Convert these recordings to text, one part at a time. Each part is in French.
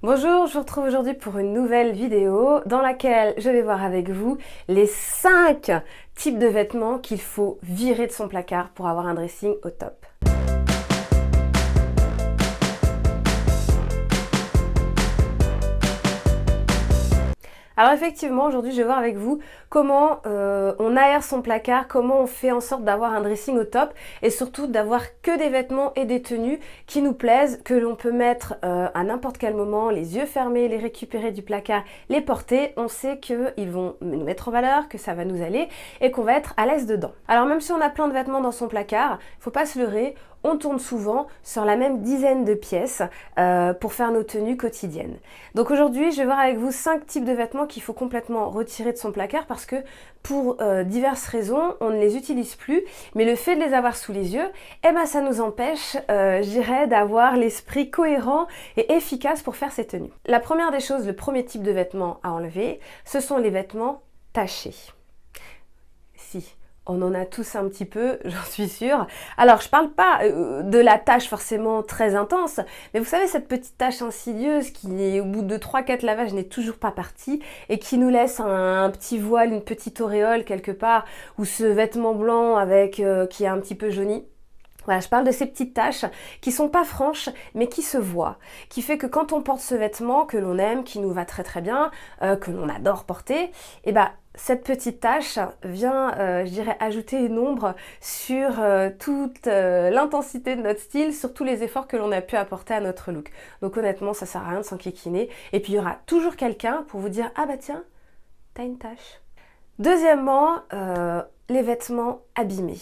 Bonjour, je vous retrouve aujourd'hui pour une nouvelle vidéo dans laquelle je vais voir avec vous les 5 types de vêtements qu'il faut virer de son placard pour avoir un dressing au top. Alors effectivement, aujourd'hui je vais voir avec vous comment on aère son placard, comment on fait en sorte d'avoir un dressing au top et surtout d'avoir que des vêtements et des tenues qui nous plaisent, que l'on peut mettre à n'importe quel moment, les yeux fermés, les récupérer du placard, les porter. On sait qu'ils vont nous mettre en valeur, que ça va nous aller et qu'on va être à l'aise dedans. Alors même si on a plein de vêtements dans son placard, faut pas se leurrer, on tourne souvent sur la même dizaine de pièces pour faire nos tenues quotidiennes. Donc aujourd'hui, je vais voir avec vous 5 types de vêtements qu'il faut complètement retirer de son placard parce que pour diverses raisons, on ne les utilise plus, mais le fait de les avoir sous les yeux, eh ben, ça nous empêche, je dirais, d'avoir l'esprit cohérent et efficace pour faire ces tenues. La première des choses, le premier type de vêtements à enlever, ce sont les vêtements tachés. Si. On en a tous un petit peu, j'en suis sûre. Alors, je parle pas de la tache forcément très intense, mais vous savez, cette petite tache insidieuse qui, au bout de 3-4 lavages, n'est toujours pas partie et qui nous laisse un petit voile, une petite auréole quelque part, ou ce vêtement blanc avec qui est un petit peu jauni. Voilà, je parle de ces petites taches qui sont pas franches, mais qui se voient, qui fait que quand on porte ce vêtement que l'on aime, qui nous va très très bien, que l'on adore porter, et ben cette petite tache vient, je dirais, ajouter une ombre sur toute l'intensité de notre style, sur tous les efforts que l'on a pu apporter à notre look. Donc honnêtement, ça sert à rien de s'enquiquiner. Et puis il y aura toujours quelqu'un pour vous dire « Ah bah tiens, t'as une tache ». Deuxièmement, les vêtements abîmés.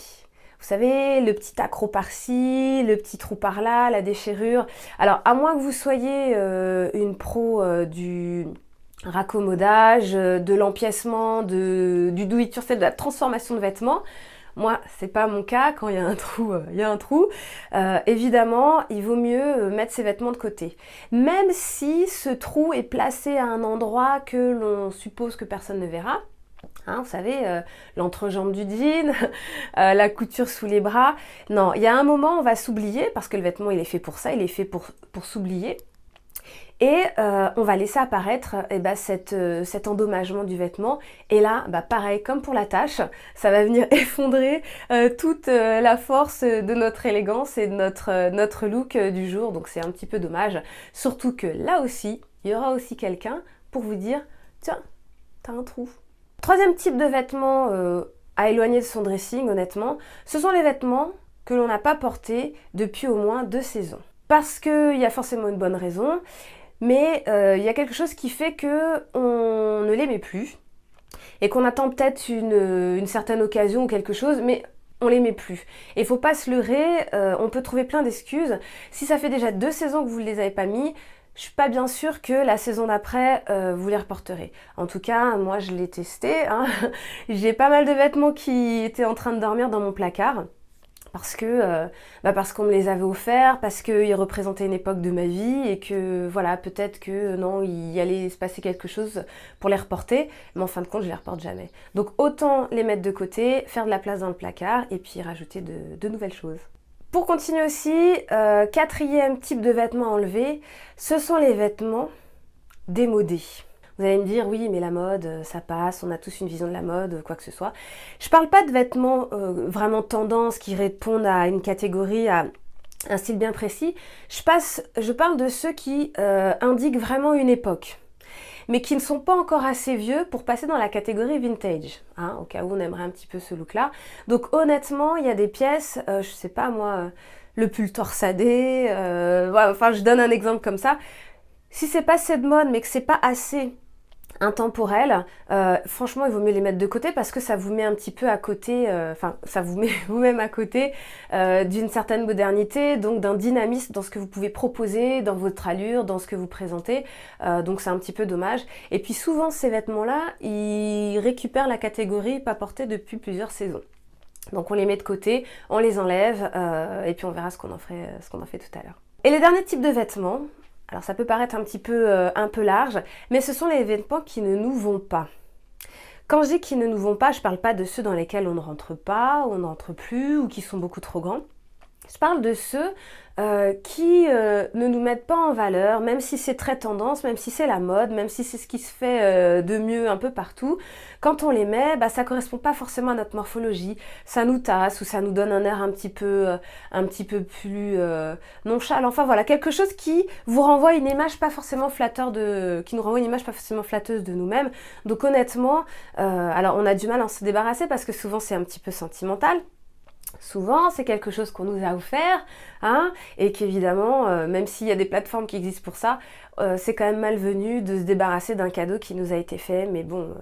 Vous savez, le petit accroc par-ci, le petit trou par-là, la déchirure. Alors, à moins que vous soyez une pro du raccommodage, de l'empiècement, du do it yourself, de la transformation de vêtements, moi, c'est pas mon cas. Quand il y a un trou, il y a un trou. Évidemment, il vaut mieux mettre ses vêtements de côté. Même si ce trou est placé à un endroit que l'on suppose que personne ne verra. Hein, vous savez, l'entrejambe du jean, la couture sous les bras. Non, il y a un moment, on va s'oublier, parce que le vêtement, il est fait pour ça, il est fait pour s'oublier. Et on va laisser apparaître cet endommagement du vêtement. Et là, pareil, comme pour la tache, ça va venir effondrer toute la force de notre élégance et de notre look du jour. Donc c'est un petit peu dommage. Surtout que là aussi, il y aura aussi quelqu'un pour vous dire « Tiens, t'as un trou ». Troisième type de vêtements à éloigner de son dressing, honnêtement, ce sont les vêtements que l'on n'a pas portés depuis au moins 2 saisons. Parce qu'il y a forcément une bonne raison, mais il y a quelque chose qui fait qu'on ne les met plus et qu'on attend peut-être une certaine occasion ou quelque chose, mais on les met plus. Et il faut pas se leurrer, on peut trouver plein d'excuses. Si ça fait déjà 2 saisons que vous ne les avez pas mis, je suis pas bien sûre que la saison d'après, vous les reporterez. En tout cas, moi je l'ai testé. Hein. J'ai pas mal de vêtements qui étaient en train de dormir dans mon placard. Parce qu'on me les avait offerts, parce qu'ils représentaient une époque de ma vie et que voilà, peut-être que non, il allait se passer quelque chose pour les reporter, mais en fin de compte, je les reporte jamais. Donc autant les mettre de côté, faire de la place dans le placard et puis rajouter de nouvelles choses. Pour continuer aussi, 4e type de vêtements à enlever, ce sont les vêtements démodés. Vous allez me dire, oui, mais la mode, ça passe, on a tous une vision de la mode, quoi que ce soit. Je parle pas de vêtements vraiment tendance qui répondent à une catégorie, à un style bien précis. Je parle de ceux qui indiquent vraiment une époque, mais qui ne sont pas encore assez vieux pour passer dans la catégorie vintage, hein, au cas où on aimerait un petit peu ce look-là. Donc honnêtement, il y a des pièces, je sais pas moi, le pull torsadé, voilà, enfin je donne un exemple comme ça. Si c'est pas assez de mode, mais que c'est pas assez intemporel, franchement il vaut mieux les mettre de côté parce que ça vous met un petit peu à côté, ça vous met vous-même à côté d'une certaine modernité, donc d'un dynamisme dans ce que vous pouvez proposer, dans votre allure, dans ce que vous présentez, donc c'est un petit peu dommage. Et puis souvent ces vêtements-là, ils récupèrent la catégorie pas portée depuis plusieurs saisons. Donc on les met de côté, on les enlève et puis on verra ce qu'on en fait tout à l'heure. Et le dernier type de vêtements, alors ça peut paraître un peu large, mais ce sont les vêtements qui ne nous vont pas. Quand je dis qu'ils ne nous vont pas, je ne parle pas de ceux dans lesquels on ne rentre pas, on n'entre plus ou qui sont beaucoup trop grands. Je parle de ceux qui ne nous mettent pas en valeur, même si c'est très tendance, même si c'est la mode, même si c'est ce qui se fait de mieux un peu partout. Quand on les met, bah, ça correspond pas forcément à notre morphologie, ça nous tasse ou ça nous donne un air un petit peu plus nonchalant. Enfin voilà, quelque chose qui vous renvoie une image pas forcément qui nous renvoie une image pas forcément flatteuse de nous-mêmes. Donc honnêtement, alors on a du mal à en se débarrasser parce que souvent c'est un petit peu sentimental. Souvent, c'est quelque chose qu'on nous a offert, hein, et qu'évidemment, même s'il y a des plateformes qui existent pour ça, c'est quand même malvenu de se débarrasser d'un cadeau qui nous a été fait. Mais bon,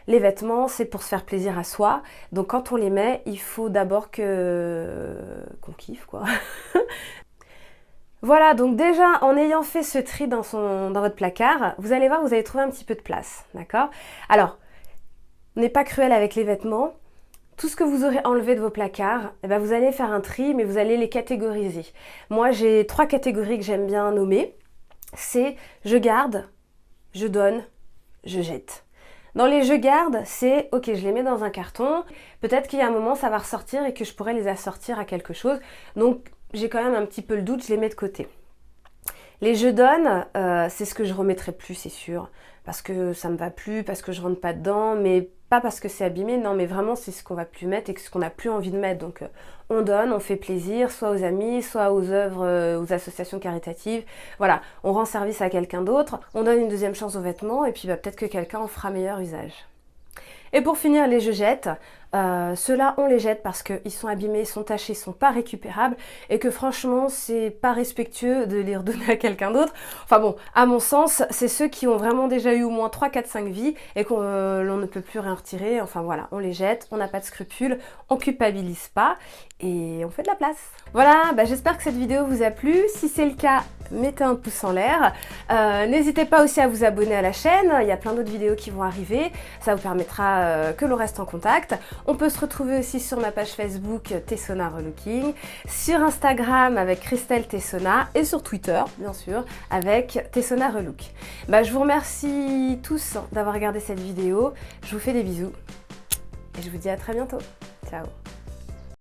les vêtements, c'est pour se faire plaisir à soi. Donc quand on les met, il faut d'abord qu'on kiffe, quoi. Voilà, donc déjà, en ayant fait ce tri dans votre placard, vous allez voir, vous allez trouver un petit peu de place, d'accord? Alors, on n'est pas cruel avec les vêtements. Tout ce que vous aurez enlevé de vos placards, eh ben vous allez faire un tri, mais vous allez les catégoriser. Moi, j'ai 3 catégories que j'aime bien nommer. C'est je garde, je donne, je jette. Dans les je garde, c'est ok, je les mets dans un carton. Peut-être qu'il y a un moment, ça va ressortir et que je pourrais les assortir à quelque chose. Donc, j'ai quand même un petit peu le doute, je les mets de côté. Les je donne, c'est ce que je remettrai plus, c'est sûr. Parce que ça me va plus, parce que je rentre pas dedans, mais pas parce que c'est abîmé, non, mais vraiment c'est ce qu'on va plus mettre et ce qu'on n'a plus envie de mettre. Donc on donne, on fait plaisir, soit aux amis, soit aux œuvres, aux associations caritatives. Voilà, on rend service à quelqu'un d'autre, on donne une deuxième chance aux vêtements et puis bah, peut-être que quelqu'un en fera meilleur usage. Et pour finir, les je jette. Ceux-là, on les jette parce qu'ils sont abîmés, ils sont tachés, ils sont pas récupérables et que franchement, c'est pas respectueux de les redonner à quelqu'un d'autre. Enfin bon, à mon sens, c'est ceux qui ont vraiment déjà eu au moins 3, 4, 5 vies et qu'on ne peut plus rien retirer. Enfin voilà, on les jette, on n'a pas de scrupules, on culpabilise pas et on fait de la place. Voilà, bah, j'espère que cette vidéo vous a plu. Si c'est le cas, mettez un pouce en l'air. N'hésitez pas aussi à vous abonner à la chaîne, il y a plein d'autres vidéos qui vont arriver. Ça vous permettra que l'on reste en contact. On peut se retrouver aussi sur ma page Facebook Tessona Relooking, sur Instagram avec Christelle Tessona et sur Twitter, bien sûr, avec Tessona Relook. Bah, je vous remercie tous d'avoir regardé cette vidéo. Je vous fais des bisous et je vous dis à très bientôt. Ciao.